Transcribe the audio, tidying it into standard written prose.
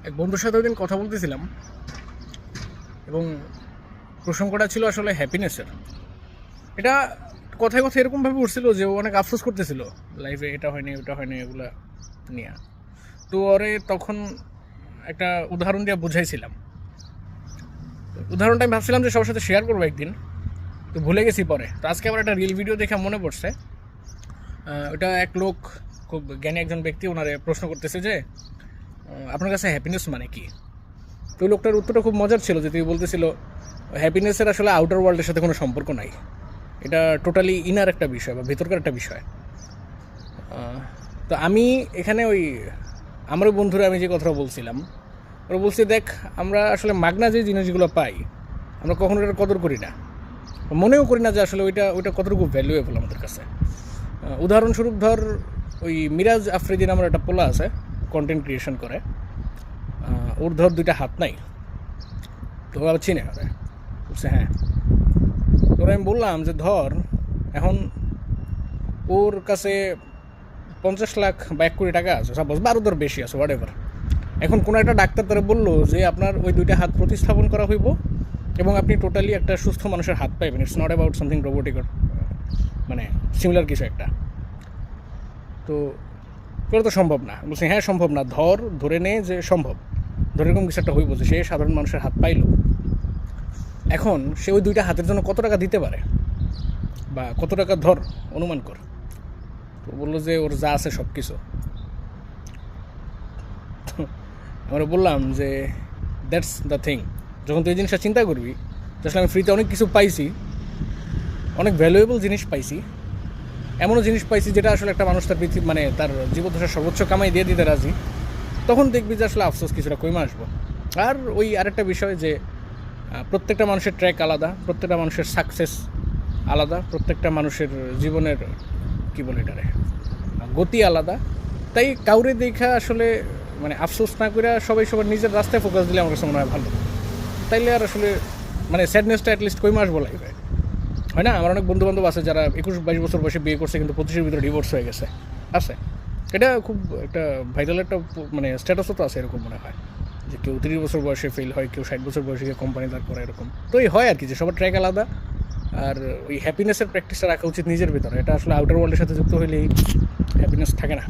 এক বন্ধুর সাথে ওইদিন কথা বলতেছিলাম এবং প্রসঙ্গটা ছিল আসলে হ্যাপিনেসের। এটা কথায় কথায় এরকমভাবে উঠছিল যে ও অনেক আফসোস করতেছিল লাইফে এটা হয়নি ওটা হয়নি এগুলা নিয়ে। তো ওরে তখন একটা উদাহরণ দিয়ে বুঝাইছিলাম। উদাহরণটা আমি ভাবছিলাম যে সবার সাথে শেয়ার করবো একদিন, তো ভুলে গেছি পরে। তো আজকে আবার একটা রিল ভিডিও দেখে মনে পড়ছে। ওটা এক লোক, খুব জ্ঞানী একজন ব্যক্তি, ওনারে প্রশ্ন করতেছে যে আপনার কাছে হ্যাপিনেস মানে কি। তো ওই লোকটার উত্তরটা খুব মজার ছিল, যে তুই বলতেছিল হ্যাপিনেসের আসলে আউটার ওয়ার্ল্ডের সাথে কোনো সম্পর্ক নাই, এটা টোটালি ইনার একটা বিষয় বা ভেতরকার একটা বিষয়। তো আমি এখানে ওই আমার বন্ধুরা আমি যে কথাটা বলছিলাম, ওরা বলছে দেখ, আমরা আসলে মাগনা যে জিনিসগুলো পাই আমরা কখনো এটার কদর করি না, মনেও করি না যে আসলে ওইটা কতটুকু ভ্যালুয়েবল আমাদের কাছে। উদাহরণস্বরূপ ধর, ওই মিরাজ আফ্রিদি নামের একটা পোলা আছে, কন্টেন্ট ক্রিয়েশন করে। ওর ধর 2টা হাত নাই, তো আবার চিনে হবে বলছে হ্যাঁ। তোরা আমি বললাম যে ধর এখন ওর কাছে 50 লাখ বা 1 কোটি টাকা আছে, সাপোজ, বা আরও ধর বেশি আছে, হোয়াট এভার। এখন কোনো একটা ডাক্তার তারা বললো যে আপনার ওই 2টা হাত প্রতিস্থাপন করা হইব এবং আপনি টোটালি একটা সুস্থ মানুষের হাত পাইবেন। It's not about something robotic, মানে সিমিলার কিছু একটা। তো এটা তো সম্ভব না। বলছি হ্যাঁ সম্ভব না, ধরে নে যে সম্ভব, ধরে এরকম কিছু একটা হইব যে সে সাধারণ মানুষের হাত পাইল। এখন সে ওই 2টা হাতের জন্য কত টাকা দিতে পারে বা কত টাকা ধর অনুমান কর। তো বললো যে ওর যা আছে সব কিছু। আমরা বললাম যে দ্যাটস দ্য থিং, যখন তুই এই জিনিসটা চিন্তা করবি যে আসলে আমি ফ্রিতে অনেক কিছু পাইছি, অনেক ভ্যালুয়েবল জিনিস পাইছি, এমনও জিনিস পাইছি যেটা আসলে একটা মানুষ তার পৃথিবী মানে তার জীবদ্দশার সর্বোচ্চ কামাই দিয়ে দিতে রাজি, তখন দেখবি যে আসলে আফসোস কিছুটা কমে আসবো। আর ওই আরেকটা বিষয় যে প্রত্যেকটা মানুষের ট্র্যাক আলাদা, প্রত্যেকটা মানুষের সাকসেস আলাদা, প্রত্যেকটা মানুষের জীবনের কী বলে এটারে গতি আলাদা। তাই কাউরে দেখা আসলে মানে আফসোস না করে সবাই সবার নিজের রাস্তায় ফোকাস দিলে আমার কাছে মনে হয় ভালো। তাইলে আর আসলে মানে স্যাডনেসটা অ্যাটলিস্ট কই মাস বলাই হয় না। আমার অনেক বন্ধুবান্ধব আছে যারা 21-22 বছর বয়সে বিয়ে করছে, কিন্তু 25-এর ভিতরে ডিভোর্স হয়ে গেছে আছে। এটা খুব একটা ভাইরাল একটা মানে স্ট্যাটাসও তো আছে, এরকম মনে হয় যে কেউ 30 বছর বয়সে ফেল হয়, কেউ 60 বছর বয়সে গিয়ে কোম্পানি দাঁড় করে, এরকম। তো এই হয় আর কি, যে সবার ট্র্যাক আলাদা। আর ওই হ্যাপিনেসের প্র্যাকটিসটা রাখা উচিত নিজের ভিতরে, এটা আসলে আউটার ওয়ার্ল্ডের সাথে যুক্ত হইলেই হ্যাপিনেস থাকে না।